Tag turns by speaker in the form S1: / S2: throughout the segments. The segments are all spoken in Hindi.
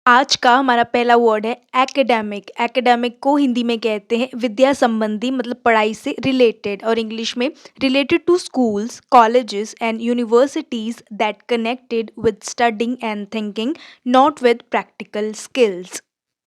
S1: आज का हमारा पहला वर्ड है एकेडमिक। एकेडमिक को हिंदी में कहते हैं विद्या संबंधी, मतलब पढ़ाई से रिलेटेड, और इंग्लिश में related to schools, colleges and universities that connected with studying and thinking, not with practical skills.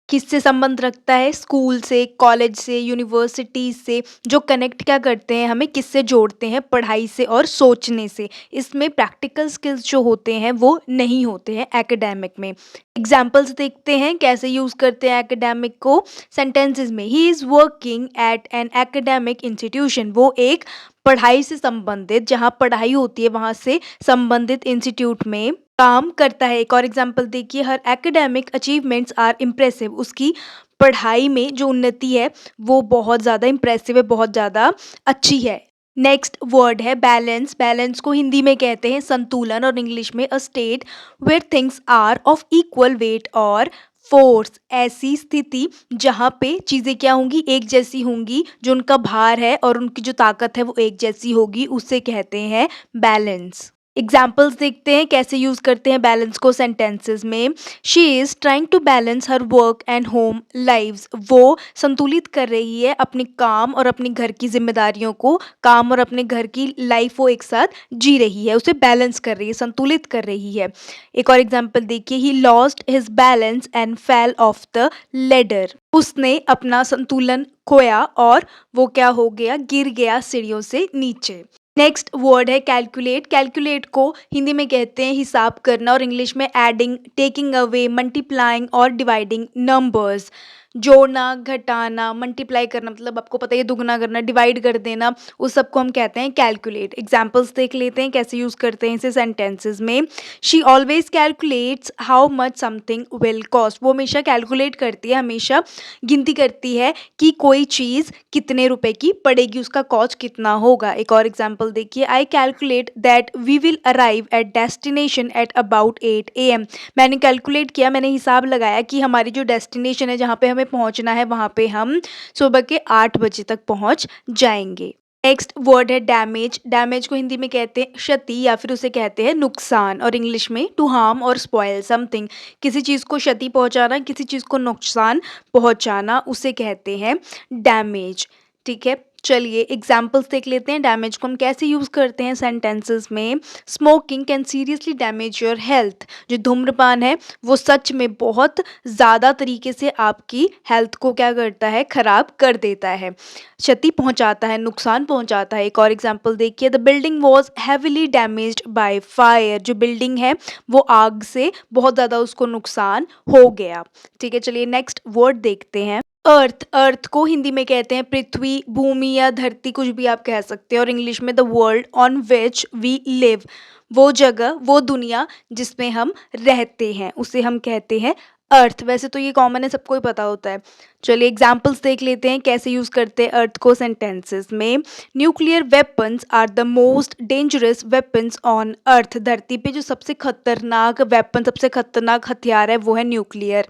S1: किससे संबंध रखता है? स्कूल से, कॉलेज से, यूनिवर्सिटी से, जो कनेक्ट क्या करते हैं, हमें किससे जोड़ते हैं? पढ़ाई से और सोचने से। इसमें प्रैक्टिकल स्किल्स जो होते हैं वो नहीं होते हैं एकेडमिक में। एग्जाम्पल्स देखते हैं कैसे यूज करते हैं एकेडमिक को सेंटेंसेस में। He is working at an academic institution. वो एक पढ़ाई से संबंधित, जहाँ पढ़ाई होती है वहाँ से संबंधित इंस्टीट्यूट में काम करता है। एक और एग्जाम्पल देखिए, हर एकेडमिक अचीवमेंट्स आर इम्प्रेसिव। उसकी पढ़ाई में जो उन्नति है वो बहुत ज़्यादा इम्प्रेसिव है, बहुत ज़्यादा अच्छी है। नेक्स्ट वर्ड है बैलेंस। बैलेंस को हिंदी में कहते हैं संतुलन, और इंग्लिश में a state where things are of equal weight और फोर्स। ऐसी स्थिति जहाँ पे चीज़ें क्या होंगी? एक जैसी होंगी, जो उनका भार है और उनकी जो ताकत है वो एक जैसी होगी, उसे कहते हैं बैलेंस। एग्जाम्पल्स देखते हैं कैसे यूज करते हैं बैलेंस को सेंटेंसेस में। She is trying to balance her work and home lives. वो संतुलित कर रही है अपने काम और अपने घर की जिम्मेदारियों को। काम और अपने घर की लाइफ वो एक साथ जी रही है, उसे बैलेंस कर रही है, संतुलित कर रही है। एक और एग्जाम्पल देखिए, he lost his balance and fell off the ladder. उसने अपना संतुलन खोया और वो क्या हो गया? गिर गया सीढ़ियों से नीचे। नेक्स्ट वर्ड है कैलकुलेट। कैलकुलेट को हिंदी में कहते हैं हिसाब करना, और इंग्लिश में एडिंग, टेकिंग अवे, मल्टीप्लाइंग और डिवाइडिंग नंबर्स। जोड़ना, घटाना, मल्टीप्लाई करना, मतलब आपको पता है दुगना करना, डिवाइड कर देना, उस सबको हम कहते हैं कैलकुलेट। एग्जाम्पल्स देख लेते हैं कैसे यूज करते हैं इसे सेंटेंसेस में। She always calculates how much something will cost. वो हमेशा कैलकुलेट करती है, हमेशा गिनती करती है कि कोई चीज़ कितने रुपए की पड़ेगी, उसका कॉस्ट कितना होगा। एक और एग्जाम्पल देखिए, I calculate that we will arrive at destination at about 8 AM। मैंने कैलकुलेट किया, मैंने हिसाब लगाया कि हमारी जो डेस्टिनेशन है, जहाँ पे हमें पहुँचना है, वहाँ पे हम सुबह के 8 बजे तक पहुँच जाएंगे। नेक्स्ट वर्ड है डैमेज। डैमेज को हिंदी में कहते हैं क्षति, या फिर उसे कहते हैं नुकसान, और इंग्लिश में टू हार्म और स्पॉयल समथिंग। किसी चीज़ को क्षति पहुंचाना, किसी चीज़ को नुकसान पहुंचाना, उसे कहते हैं डैमेज। ठीक है, चलिए एग्जाम्पल्स देख लेते हैं डैमेज को हम कैसे यूज़ करते हैं सेंटेंसेस में। Smoking can seriously damage your health. जो धूम्रपान है वो सच में बहुत ज़्यादा तरीके से आपकी हेल्थ को क्या करता है? खराब कर देता है, क्षति पहुंचाता है, नुकसान पहुंचाता है। एक और एग्जाम्पल देखिए, the building was heavily damaged by fire. जो बिल्डिंग है वो आग से बहुत ज़्यादा उसको नुकसान हो गया। ठीक है, चलिए नेक्स्ट वर्ड देखते हैं। अर्थ। अर्थ को हिंदी में कहते हैं पृथ्वी, भूमि या धरती, कुछ भी आप कह सकते हैं, और इंग्लिश में the world on which we live. वो जगह, वो दुनिया जिसमें हम रहते हैं, उसे हम कहते हैं अर्थ। वैसे तो ये कॉमन है, सबको ही पता होता है। चलिए एग्जाम्पल्स देख लेते हैं कैसे यूज करते हैं अर्थ को सेंटेंसेस में। Nuclear weapons are the most dangerous weapons on earth. धरती पे जो सबसे खतरनाक वेपन, सबसे खतरनाक हथियार है वो है न्यूक्लियर।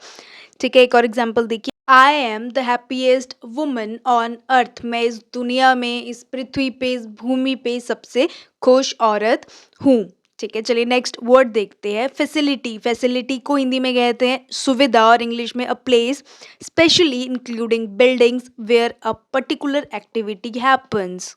S1: ठीक है, एक और एग्जाम्पल देखिए, I am the happiest woman on earth. मैं इस दुनिया में, इस पृथ्वी पे, इस भूमि पे सबसे खुश औरत हूँ। ठीक है, चलिए नेक्स्ट वर्ड देखते हैं फैसिलिटी। फैसिलिटी को हिंदी में कहते हैं सुविधा, और इंग्लिश में a place especially including buildings where a particular activity happens.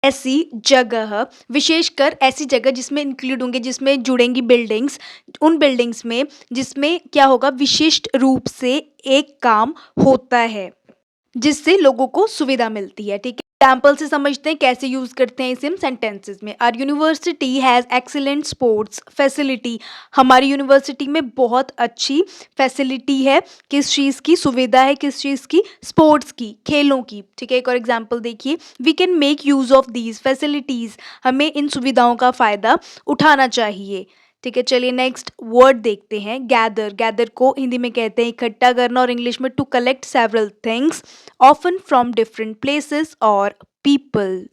S1: ऐसी जगह, विशेषकर ऐसी जगह जिसमें इंक्लूड होंगे, जिसमें जुड़ेंगी बिल्डिंग्स, उन बिल्डिंग्स में जिसमें क्या होगा? विशिष्ट रूप से एक काम होता है जिससे लोगों को सुविधा मिलती है। ठीक है, एग्जाम्पल से समझते हैं कैसे यूज करते हैं इसे हम सेंटेंसेस में। Our university has excellent sports facility. हमारी यूनिवर्सिटी में बहुत अच्छी फैसिलिटी है, किस चीज़ की? सुविधा है, किस चीज़ की? स्पोर्ट्स की, खेलों की। ठीक है, एक और एग्जाम्पल देखिए, we can make use of these facilities. हमें इन सुविधाओं का फ़ायदा उठाना चाहिए। ठीक है, चलिए नेक्स्ट वर्ड देखते हैं गैदर। गैदर को हिंदी में कहते हैं इकट्ठा करना, और इंग्लिश में to collect several things often from different places और पीपल।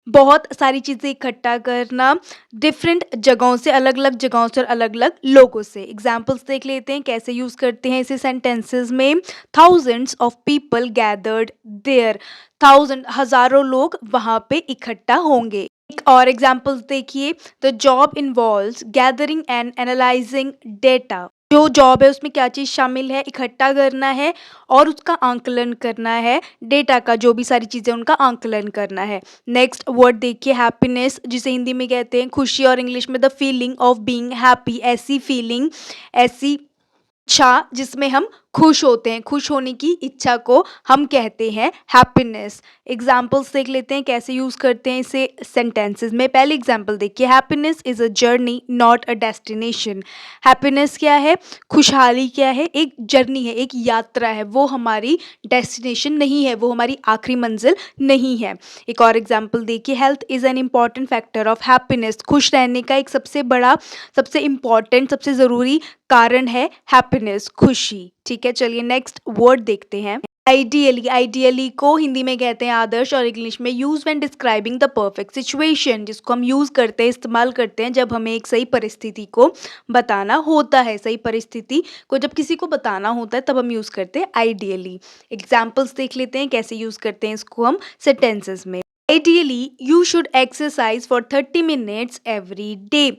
S1: बहुत सारी चीज़ें इकट्ठा करना, डिफरेंट जगहों से, अलग अलग जगहों से और अलग अलग लोगों से। एग्जाम्पल्स देख लेते हैं कैसे यूज़ करते हैं इसे सेंटेंसेस में। Thousands of people gathered there. Thousand, हजारों लोग वहाँ पे इकट्ठा होंगे। एक और एग्जाम्पल्स देखिए, the job involves gathering and analysing data. जो जॉब है उसमें क्या चीज़ शामिल है, इकट्ठा करना है और उसका आंकलन करना है, डेटा का जो भी सारी चीज़ें उनका आंकलन करना है। नेक्स्ट वर्ड देखिए हैप्पीनेस, जिसे हिंदी में कहते हैं खुशी और इंग्लिश में the feeling of being happy, ऐसी फीलिंग, ऐसी इच्छा जिसमें हम खुश होते हैं, खुश होने की इच्छा को हम कहते हैं हैप्पीनेस। एग्जाम्पल्स देख लेते हैं कैसे यूज़ करते हैं इसे सेंटेंसेस में। पहले एग्जाम्पल देखिए, happiness is a journey not a destination. Happiness क्या है, खुशहाली क्या है, एक जर्नी है, एक यात्रा है, वो हमारी डेस्टिनेशन नहीं है, वो हमारी आखिरी मंजिल नहीं है। एक और एग्जाम्पल देखिए, health is an important factor of happiness. खुश रहने का एक सबसे बड़ा, सबसे इम्पॉर्टेंट, सबसे ज़रूरी कारण है हैप्पीनेस, खुशी। ठीक है, चलिए नेक्स्ट वर्ड देखते हैं। आइडियली, आइडियली को हिंदी में कहते हैं आदर्श और इंग्लिश में use when describing the perfect situation, जिसको हम यूज करते हैं, इस्तेमाल करते हैं जब हमें एक सही परिस्थिति को बताना होता है। सही परिस्थिति को जब किसी को बताना होता है तब हम यूज करते हैं आइडियली। एग्जाम्पल्स देख लेते हैं कैसे यूज करते हैं इसको हम सेंटेंसेस में। Ideally you should exercise for 30 minutes every day.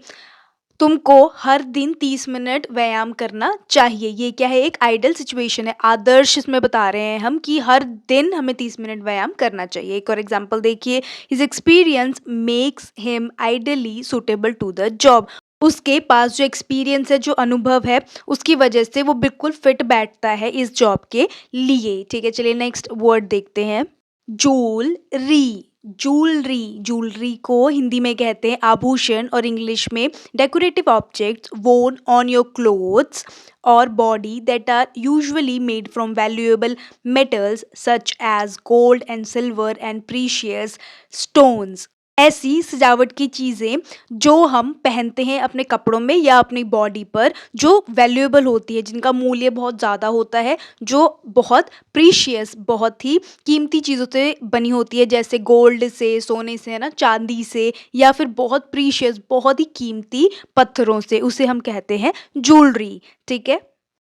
S1: तुमको हर दिन 30 मिनट व्यायाम करना चाहिए। ये क्या है, एक आइडियल सिचुएशन है, आदर्श इसमें बता रहे हैं हम कि हर दिन हमें 30 मिनट व्यायाम करना चाहिए। एक और एग्जांपल देखिए, his experience makes him ideally suitable to the job. उसके पास जो एक्सपीरियंस है, जो अनुभव है, उसकी वजह से वो बिल्कुल फिट बैठता है इस जॉब के लिए। ठीक है, चलिए नेक्स्ट वर्ड देखते हैं। जूलरी, जूलरी, जूलरी को हिंदी में कहते हैं आभूषण और इंग्लिश में decorative objects worn on your clothes और body that are usually made from valuable metals such as gold and silver and precious stones. ऐसी सजावट की चीज़ें जो हम पहनते हैं अपने कपड़ों में या अपनी बॉडी पर, जो वैल्यूएबल होती है, जिनका मूल्य बहुत ज़्यादा होता है, जो बहुत प्रीशियस, बहुत ही कीमती चीज़ों से बनी होती है, जैसे गोल्ड से, सोने से, है ना, चांदी से, या फिर बहुत प्रीशियस, बहुत ही कीमती पत्थरों से, उसे हम कहते हैं ज्वेलरी। ठीक है,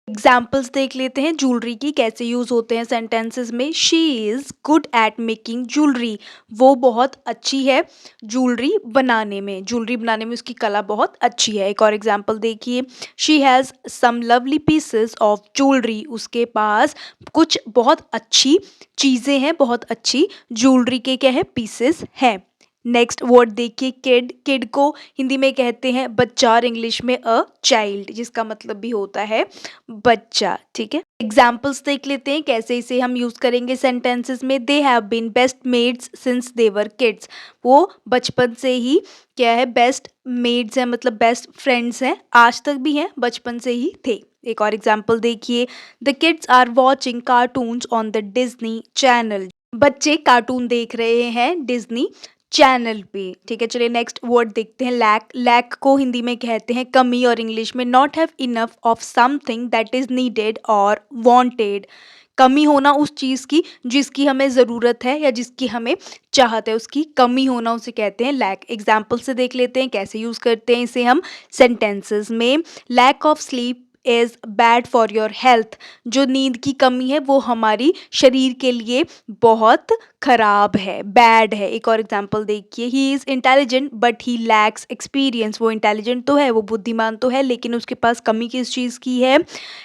S1: एग्जाम्पल्स देख लेते हैं ज्वेलरी की कैसे यूज होते हैं सेंटेंसेस में। She is good at making jewellery, वो बहुत अच्छी है ज्वेलरी बनाने में, ज्वेलरी बनाने में उसकी कला बहुत अच्छी है। एक और एग्जाम्पल देखिए, she has some lovely pieces of jewellery, उसके पास कुछ बहुत अच्छी चीज़ें हैं, बहुत अच्छी ज्वेलरी के क्या है, पीसेस हैं। नेक्स्ट वर्ड देखिए, किड, किड को हिंदी में कहते हैं बच्चा और इंग्लिश में अ चाइल्ड, जिसका मतलब भी होता है बच्चा। ठीक है, एग्जाम्पल्स देख लेते हैं कैसे इसे हम यूज करेंगे सेंटेंसेस में। They have been best maids since they were kids, वो बचपन से ही क्या है, बेस्ट मेड्स हैं, मतलब बेस्ट फ्रेंड्स हैं, आज तक भी हैं, बचपन से ही थे। एक और एग्जाम्पल देखिए, the kids are watching cartoons on the Disney channel, बच्चे कार्टून देख रहे हैं डिज्नी चैनल पे। ठीक है, चलिए नेक्स्ट वर्ड देखते हैं, लैक, लैक को हिंदी में कहते हैं कमी और इंग्लिश में not have enough of something that is needed और वांटेड। कमी होना उस चीज़ की जिसकी हमें ज़रूरत है या जिसकी हमें चाहत है, उसकी कमी होना उसे कहते हैं लैक। एग्जाम्पल से देख लेते हैं कैसे यूज़ करते हैं इसे हम सेंटेंसेस में। Lack of sleep is bad for your health, जो नींद की कमी है वो हमारी शरीर के लिए बहुत खराब है, बैड है। एक और एग्जांपल देखिए, he is intelligent but he lakhs experience, वो इंटेलिजेंट तो है, वो बुद्धिमान तो है, लेकिन उसके पास कमी किस चीज़ की है,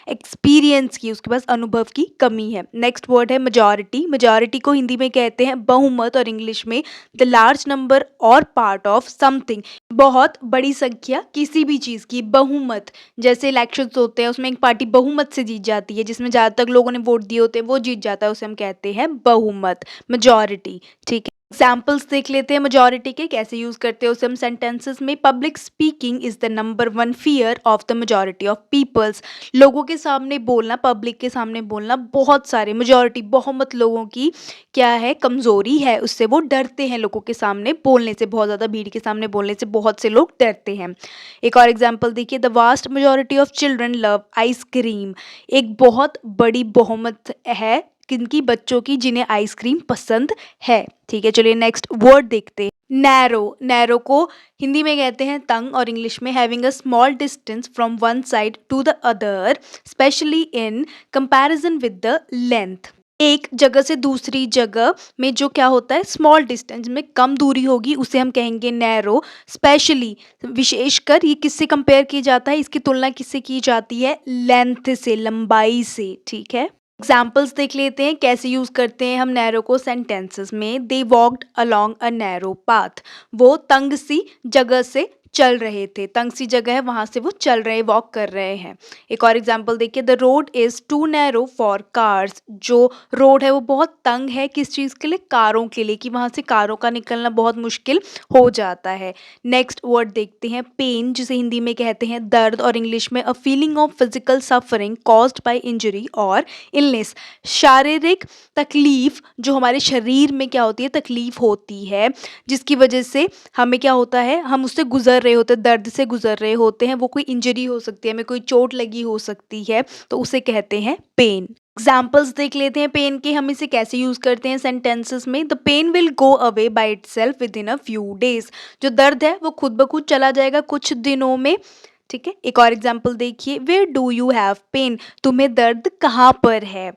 S1: एक्सपीरियंस की, उसके पास अनुभव की कमी है। नेक्स्ट वर्ड है मेजॉरिटी, मेजॉरिटी को हिंदी में कहते हैं बहुमत और इंग्लिश में द लार्ज नंबर और पार्ट ऑफ समथिंग, बहुत बड़ी संख्या किसी भी चीज़ की, बहुमत, जैसे इलेक्शंस होते हैं उसमें एक पार्टी बहुमत से जीत जाती है, जिसमें ज़्यादातर लोगों ने वोट दिए होते हैं वो जीत जाता है, उसे हम कहते हैं बहुमत, मेजॉरिटी। ठीक है, एग्जाम्पल्स देख लेते हैं मेजॉरिटी के कैसे यूज करते हैं उसे हम सेंटेंसेस में। Public speaking is the number one fear of the majority of peoples, लोगों के सामने बोलना, पब्लिक के सामने बोलना बहुत सारे, मेजॉरिटी, बहुमत लोगों की क्या है, कमजोरी है, उससे वो डरते हैं, लोगों के सामने बोलने से, बहुत ज़्यादा भीड़ के सामने बोलने से बहुत से लोग डरते हैं। एक और एग्जाम्पल देखिए, the vast majority of children love ice cream, एक बहुत बड़ी बहुमत है किनकी, बच्चों की, जिन्हें आइसक्रीम पसंद है। ठीक है, चलिए नेक्स्ट वर्ड देखते हैं, नैरो, नैरो को हिंदी में कहते हैं तंग और इंग्लिश में having a small distance from one side to the other especially in comparison with the length. एक जगह से दूसरी जगह में जो क्या होता है, स्मॉल डिस्टेंस में कम दूरी होगी उसे हम कहेंगे नैरो। स्पेशली, विशेषकर ये किससे कंपेयर किया जाता है, इसकी तुलना किससे की जाती है, लेंथ से, लंबाई से, ठीक है। एग्जाम्पल्स देख लेते हैं कैसे यूज करते हैं हम नैरो को सेंटेंसेस में। They walked along a narrow path, वो तंग सी जगह से चल रहे थे, तंग सी जगह है वहां से वो चल रहे, वॉक कर रहे हैं। एक और एग्जाम्पल देखिए, the road is too narrow for cars, जो रोड है वो बहुत तंग है, किस चीज़ के लिए, कारों के लिए, कि वहाँ से कारों का निकलना बहुत मुश्किल हो जाता है। नेक्स्ट वर्ड देखते हैं, पेन, जिसे हिंदी में कहते हैं दर्द और इंग्लिश में a feeling of physical suffering caused by injury और इलनेस। शारीरिक तकलीफ, जो हमारे शरीर में क्या होती है, तकलीफ होती है, जिसकी वजह से हमें क्या होता है, हम उससे गुजर रहे होते हैं, दर्द से गुजर रहे होते हैं, वो कोई इंजरी हो सकती है, हमें कोई चोट लगी हो सकती है, तो उसे कहते हैं पेन। एग्जाम्पल्स देख लेते हैं पेन के, हम इसे कैसे यूज करते हैं सेंटेंसेस में। The pen will go away by itself within a few days, जो दर्द है वो खुद ब खुद चला जाएगा कुछ दिनों में, ठीक है। एक और एग्जाम्पल देखिए, where do you have pain, तुम्हें दर्द कहाँ पर है।